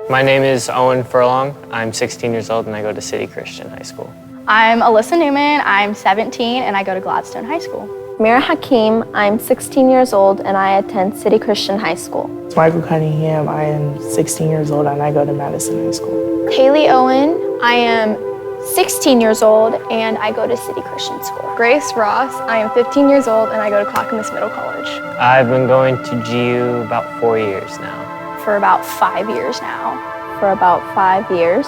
My name is Owen Furlong. I'm 16 years old and I go to City Christian High School. I'm Alyssa Newman. I'm 17 and I go to Gladstone High School. Mira Hakeem. I'm 16 years old and I attend City Christian High School. It's Michael Cunningham. I am 16 years old and I go to Madison High School. Haley Owen. I am 16 years old and I go to City Christian School. Grace Ross. I am 15 years old and I go to Clackamas Middle College. I've been going to GU about 4 years now. For about 5 years now. For about 5 years.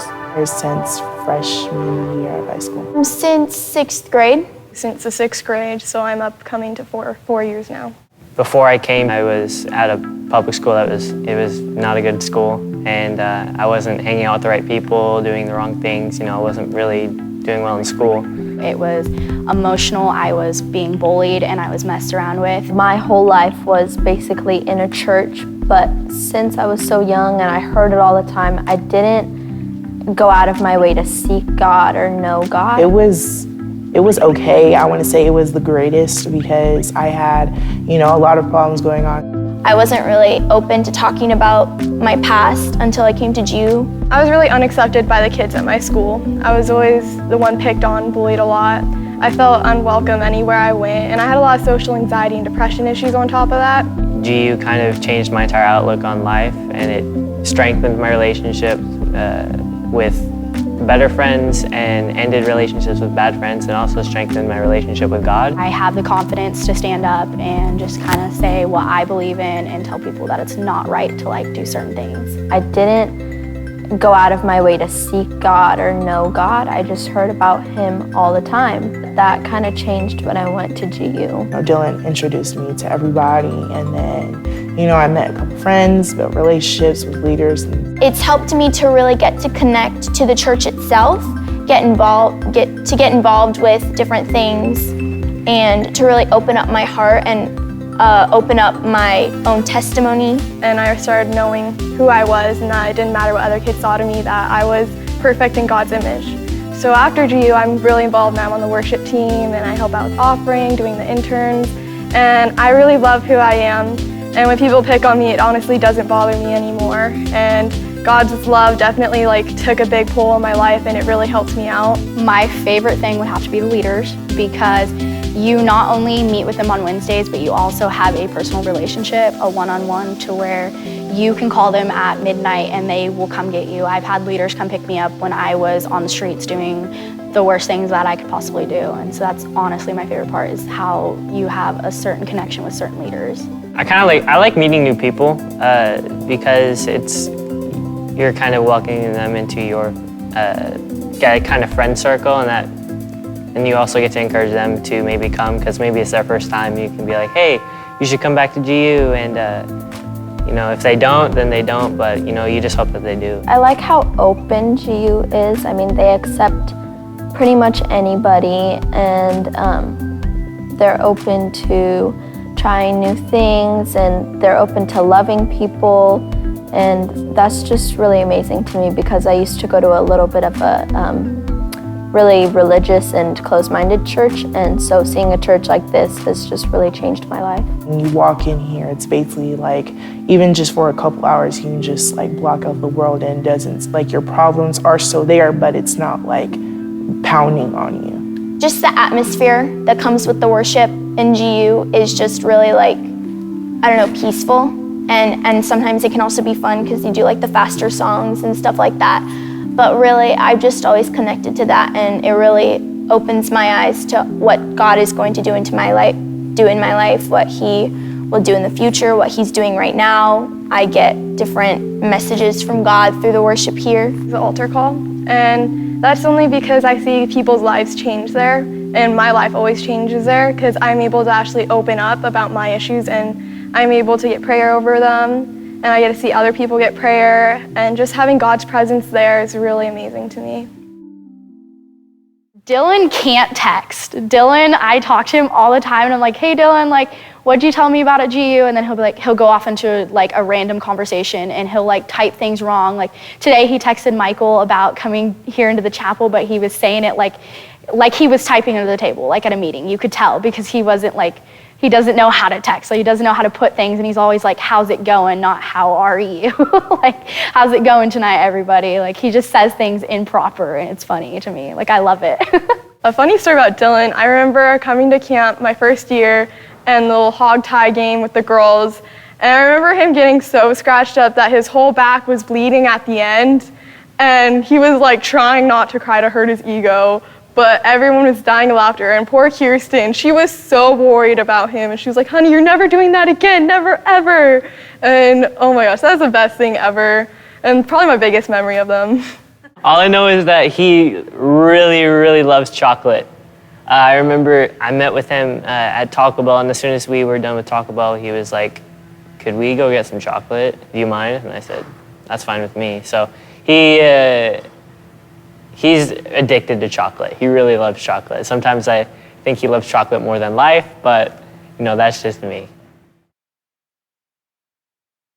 Since freshman year of high school. Since 6th grade. Since the 6th grade, so I'm upcoming to four years now. Before I came, I was at a public school it was not a good school, and I wasn't hanging out with the right people, doing the wrong things. I wasn't really doing well in school. It was emotional. I was being bullied and I was messed around with. My whole life was basically in a church, but since I was so young and I heard it all the time, I didn't go out of my way to seek God or know God. It was okay. I want to say it was the greatest because I had, a lot of problems going on. I wasn't really open to talking about my past until I came to GU. I was really unaccepted by the kids at my school. I was always the one picked on, bullied a lot. I felt unwelcome anywhere I went, and I had a lot of social anxiety and depression issues on top of that. GU kind of changed my entire outlook on life, and it strengthened my relationship with better friends and ended relationships with bad friends, and also strengthened my relationship with God. I have the confidence to stand up and just kind of say what I believe in and tell people that it's not right to do certain things. I didn't go out of my way to seek God or know God. I just heard about Him all the time. That kind of changed when I went to GU. Dylan introduced me to everybody, and then, I met a couple friends, built relationships with leaders. It's helped me to really get to connect to the church itself, get involved with different things, and to really open up my heart and open up my own testimony. And I started knowing who I was, and that it didn't matter what other kids thought of me, that I was perfect in God's image. So after GU, I'm really involved now. I'm on the worship team, and I help out with offering, doing the interns, and I really love who I am. And when people pick on me, it honestly doesn't bother me anymore. And God's love definitely took a big pull on my life, and it really helped me out. My favorite thing would have to be the leaders, because you not only meet with them on Wednesdays, but you also have a personal relationship, a one-on-one, to where you can call them at midnight and they will come get you. I've had leaders come pick me up when I was on the streets doing the worst things that I could possibly do. And so that's honestly my favorite part, is how you have a certain connection with certain leaders. I like meeting new people because you're kind of welcoming them into your kind of friend circle, and you also get to encourage them to maybe come, because maybe it's their first time. You can be like, hey, you should come back to GU, and if they don't, then they don't, but you just hope that they do. I like how open GU is. I mean, they accept pretty much anybody, and they're open to trying new things, and they're open to loving people, and that's just really amazing to me, because I used to go to a little bit of a really religious and closed-minded church, and so seeing a church like this has just really changed my life. When you walk in here, it's basically even just for a couple hours, you can just block out the world, and doesn't, your problems are still there, but it's not pounding on you. Just the atmosphere that comes with the worship in GU is just really peaceful. And sometimes it can also be fun because you do the faster songs and stuff like that. But really, I've just always connected to that, and it really opens my eyes to what God is going to do in my life, what He will do in the future, what He's doing right now. I get different messages from God through the worship here. The altar call, and that's only because I see people's lives change there, and my life always changes there, because I'm able to actually open up about my issues, and I'm able to get prayer over them. And I get to see other people get prayer, and just having God's presence there is really amazing to me. Dylan can't text. Dylan, I talk to him all the time, and I'm like, hey Dylan, what'd you tell me about at GU? And then he'll go off into a random conversation, and he'll type things wrong. Today he texted Michael about coming here into the chapel, but he was saying it like he was typing under the table, at a meeting. You could tell, because he wasn't he doesn't know how to text, so he doesn't know how to put things, and he's always like, how's it going, not how are you? Like, how's it going tonight, everybody? Like, he just says things improper, and it's funny to me. Like, I love it. A funny story about Dylan, I remember coming to camp my first year and the little hog tie game with the girls, and I remember him getting so scratched up that his whole back was bleeding at the end, and he was like trying not to cry to hurt his ego, but everyone was dying of laughter, and poor Kirsten, she was so worried about him, and she was like, honey, you're never doing that again, never, ever. And oh my gosh, that was the best thing ever, and probably my biggest memory of them. All I know is that he really, really loves chocolate. I remember I met with him at Taco Bell, and as soon as we were done with Taco Bell, he was like, could we go get some chocolate? Do you mind? And I said, that's fine with me. So he's addicted to chocolate. He really loves chocolate. Sometimes I think he loves chocolate more than life, but that's just me.